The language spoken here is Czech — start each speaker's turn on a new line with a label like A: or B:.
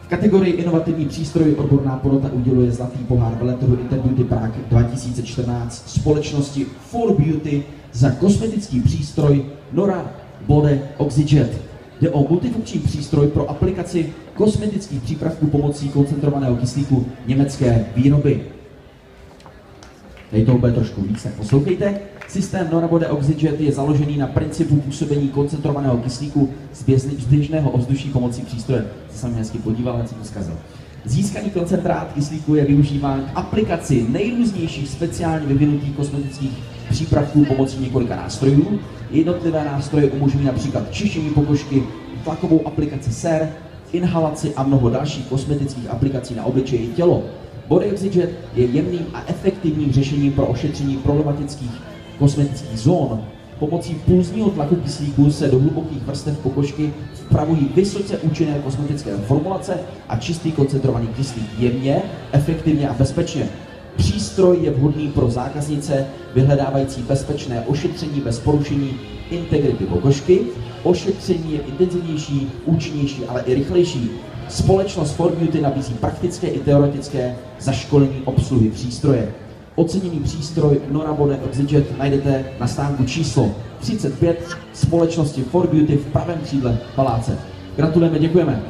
A: V kategorii inovativní přístroj odborná porota uděluje zlatý pohár veletrhu Interbeauty Prague 2014 společnosti For Beauty za kosmetický přístroj Nora Bode Oxyjet. Jde o multifunkční přístroj pro aplikaci kosmetických přípravků pomocí koncentrovaného kyslíku německé výroby. Tady toho bude trošku víc, tak poslouchejte. Systém Nora Bode Oxyjet je založený na principu působení koncentrovaného kyslíku z běžného ovzduší pomocí přístroje. Se sami hezky podíval, ale jsem to zkazil. Získaný koncentrát kyslíku je využíván k aplikaci nejrůznějších speciálně vyvinutých kosmetických přípravků pomocí několika nástrojů. Jednotlivé nástroje umožňují například čištění pokožky, tlakovou aplikaci sér, inhalaci a mnoho dalších kosmetických aplikací na obličeji i tělo. Body Oxyjet je jemným a efektivním řešením pro ošetření problematických kosmetických zón. Pomocí pulzního tlaku kyslíku se do hlubokých vrstev pokožky vpravují vysoce účinné kosmetické formulace a čistý koncentrovaný kyslík jemně, efektivně a bezpečně. Přístroj je vhodný pro zákaznice vyhledávající bezpečné ošetření bez porušení integrity pokožky. Ošetření je intenzivnější, účinnější, ale i rychlejší. Společnost For Beauty nabízí praktické i teoretické zaškolení obsluhy přístroje. Oceněný přístroj Nora Bode Oxyjet najdete na stánku číslo 35 společnosti For Beauty v pravém křídle paláce. Gratulujeme, děkujeme.